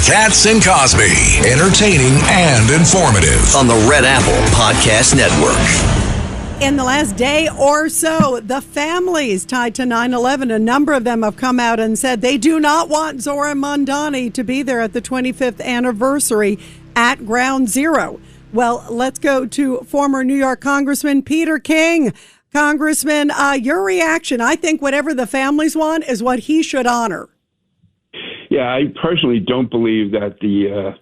Katz and Cosby, entertaining and informative on the Red Apple Podcast Network. In the last day or so, the families tied to 9/11, a number of them have come out and said they do not want Zohran Mamdani to be there at the 25th anniversary at Ground Zero. Well, let's go to former New York Congressman Peter King. Congressman, your reaction? I think whatever the families want is what he should honor. Yeah, I personally don't believe that the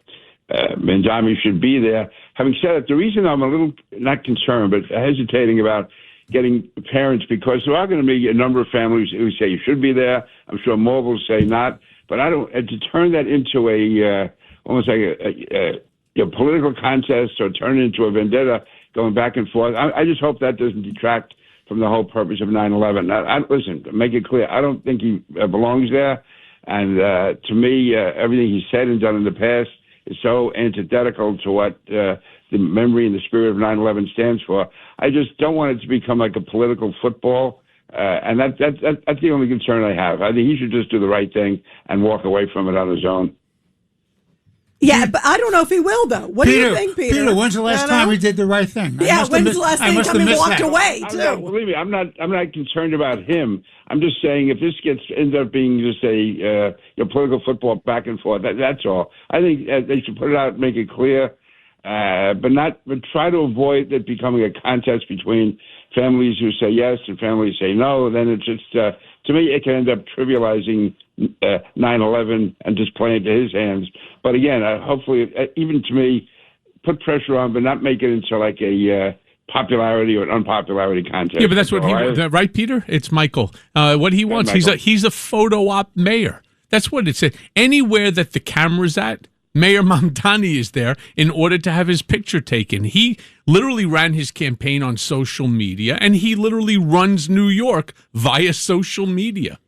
Mamdani should be there. Having said that, the reason I'm a little, not concerned, but hesitating about getting parents, because there are going to be a number of families who say you should be there. I'm sure more will say not. But I don't, to turn that into almost like a political contest or turn it into a vendetta going back and forth, I just hope that doesn't detract from the whole purpose of 9/11. Listen, make it clear, I don't think he belongs there. And to me, everything he said and done in the past is so antithetical to what the memory and the spirit of 9/11 stands for. I just don't want it to become like a political football. And that's the only concern I have. I think he should just do the right thing and walk away from it on his own. Yeah, but I don't know if he will, though. What do you think, Peter? Peter, when's the last time he did the right thing? Yeah, when's the last time he walked away, too? Believe me, I'm not concerned about him. I'm just saying if this ends up being just a political football back and forth, that's all. I think they should put it out and make it clear, but try to avoid it becoming a contest between families who say yes and families say no. Then it's just, to me, it can end up trivializing 9/11 and just playing it to his hands. But again, hopefully, even to me, put pressure on, but not make it into like a popularity or an unpopularity contest. Yeah, but that's what right, Peter? It's Michael. What he wants, he's a photo op mayor. That's what it said. Anywhere that the camera's at, Mayor Mamdani is there in order to have his picture taken. He literally ran his campaign on social media, and he literally runs New York via social media.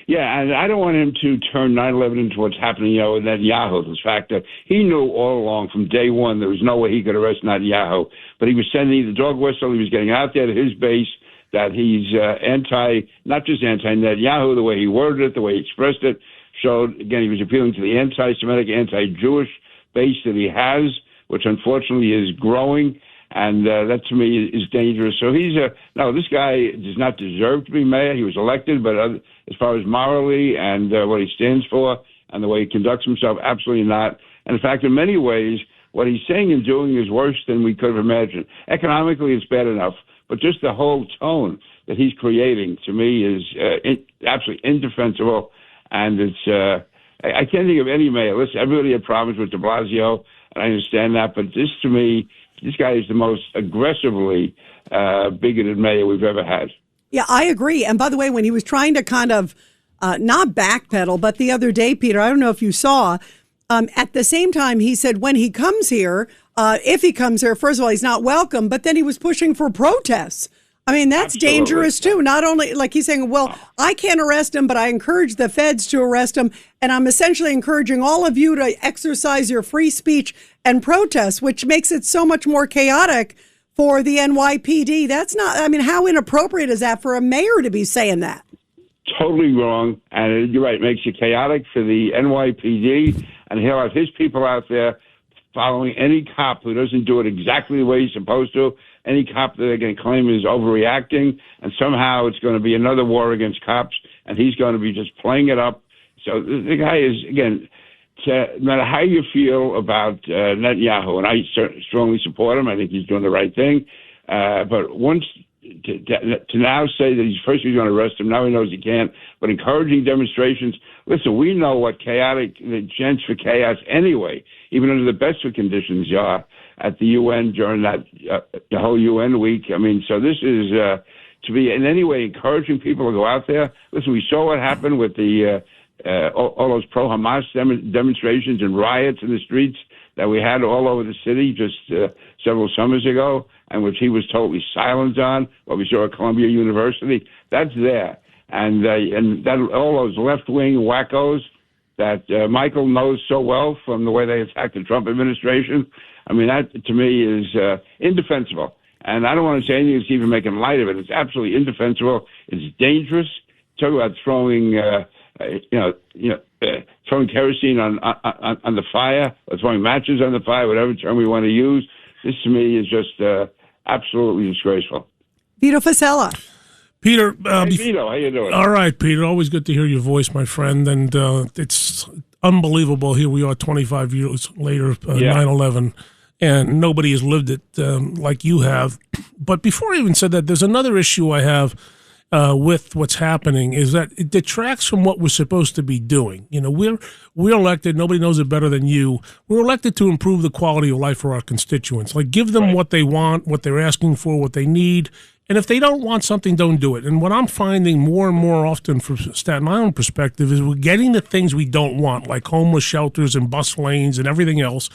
Yeah, and I don't want him to turn 9/11 into what's happening, with Netanyahu. The fact that he knew all along from day one there was no way he could arrest Netanyahu, but he was sending the dog whistle. He was getting out there to his base that he's not just anti-Netanyahu, the way he worded it, the way he expressed it, showed, again, he was appealing to the anti-Semitic, anti-Jewish base that he has, which unfortunately is growing. And that, to me, is dangerous. So this guy does not deserve to be mayor. He was elected, but as far as morally and what he stands for and the way he conducts himself, absolutely not. And in fact, in many ways, what he's saying and doing is worse than we could have imagined. Economically, it's bad enough, but just the whole tone that he's creating, to me, is absolutely indefensible. And it's I can't think of any mayor. Listen, everybody had problems with de Blasio, and I understand that, but this, to me, this guy is the most aggressively bigoted mayor we've ever had. Yeah, I agree. And by the way, when he was trying to kind of not backpedal, but the other day, Peter, I don't know if you saw, at the same time, he said when he comes here, if he comes here, first of all, he's not welcome, but then he was pushing for protests. I mean, that's Absolutely. Dangerous, too. Not only, like he's saying, well, I can't arrest him, but I encourage the feds to arrest him. And I'm essentially encouraging all of you to exercise your free speech and protest, which makes it so much more chaotic for the NYPD. That's not, I mean, how inappropriate is that for a mayor to be saying that? Totally wrong. And you're right, it makes it chaotic for the NYPD. And he'll have his people out there following any cop who doesn't do it exactly the way he's supposed to. Any cop that they're going to claim is overreacting, and somehow it's going to be another war against cops, and he's going to be just playing it up. So the guy is, again, no matter how you feel about Netanyahu, and I strongly support him, I think he's doing the right thing, but once to now say that he's going to arrest him, now he knows he can't, but encouraging demonstrations, listen, we know what the chance for chaos anyway, even under the best of conditions are at the UN during that the whole UN week. I mean, so this is to be in any way encouraging people to go out there. Listen, we saw what happened with the all those pro-Hamas demonstrations and riots in the streets that we had all over the city just several summers ago, and which he was totally silent on. What we saw at Columbia University, that's there, and that all those left-wing wackos that Michael knows so well from the way they attacked the Trump administration. I mean, that to me is indefensible. And I don't want to say anything that's even making light of it. It's absolutely indefensible. It's dangerous. Talk about throwing throwing kerosene on the fire, or throwing matches on the fire, whatever term we want to use. This to me is just absolutely disgraceful. Vito Fasella. Peter, hey, Vito, how you doing? All right, Peter. Always good to hear your voice, my friend. And it's unbelievable. Here we are 25 years later, 9/11, and nobody has lived it like you have. But before I even said that, there's another issue I have with what's happening, is that it detracts from what we're supposed to be doing. You know, we're elected. Nobody knows it better than you. We're elected to improve the quality of life for our constituents. Like, give them what they want, what they're asking for, what they need. And if they don't want something, don't do it. And what I'm finding more and more often from Staten Island perspective is we're getting the things we don't want, like homeless shelters and bus lanes and everything else.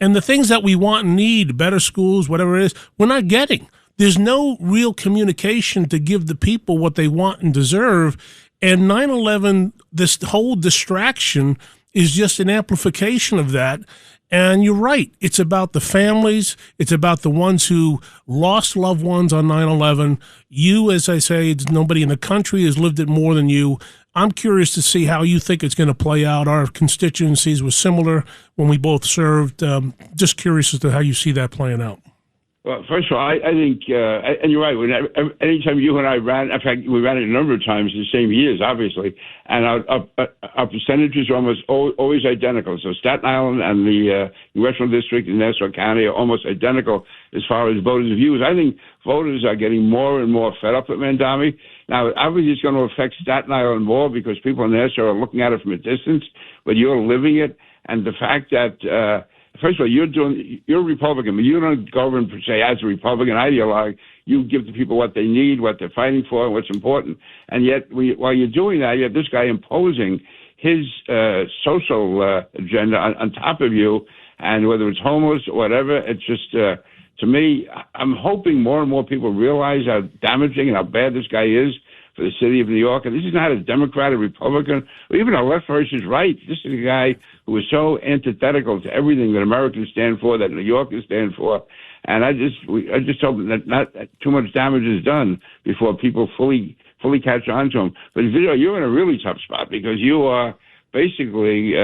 And the things that we want and need, better schools, whatever it is, we're not getting. There's no real communication to give the people what they want and deserve. And 9/11, this whole distraction is just an amplification of that. And you're right. It's about the families. It's about the ones who lost loved ones on 9/11. You, as I say, nobody in the country has lived it more than you. I'm curious to see how you think it's going to play out. Our constituencies were similar when we both served. Just curious as to how you see that playing out. Well, first of all, I think, and you're right. Anytime you and I ran, in fact, we ran it a number of times in the same years, obviously, and our percentages are almost always identical. So Staten Island and the Congressional District in Nassau County are almost identical as far as voters' views. I think voters are getting more and more fed up with Mamdani. Now, obviously, it's going to affect Staten Island more because people in Nassau are looking at it from a distance, but you're living it, and the fact that. First of all, you're a Republican, but you don't govern per se as a Republican ideologue. You give the people what they need, what they're fighting for, and what's important. And yet, while you're doing that, you have this guy imposing his social agenda on top of you, and whether it's homeless or whatever, it's just, to me, I'm hoping more and more people realize how damaging and how bad this guy is for the city of New York. And this is not a Democrat or Republican, or even a left versus right. This is a guy who is so antithetical to everything that Americans stand for, that New Yorkers stand for. And I just hope that not too much damage is done before people fully catch on to him. But Vito, you're in a really tough spot because you are basically in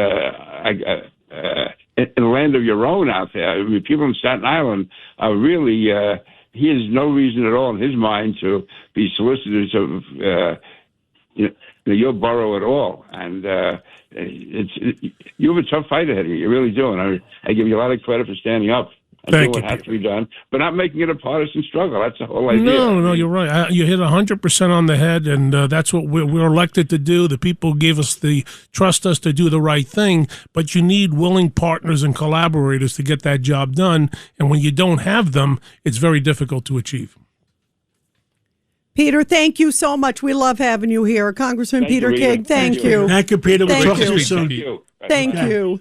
a land of your own out there. I mean, people in Staten Island are really. He has no reason at all in his mind to be solicitors of your borough at all. And you have a tough fight ahead of you. You really do. And I give you a lot of credit for standing up and doing what has to be done, but not making it a partisan struggle. That's the whole idea. No, you're right. You hit 100% on the head, and that's what we're elected to do. The people gave us trust us to do the right thing, but you need willing partners and collaborators to get that job done. And when you don't have them, it's very difficult to achieve. Peter, thank you so much. We love having you here. Congressman Peter King, thank you. Thank you, Peter. Thank We'll talk you. to you soon. Thank you.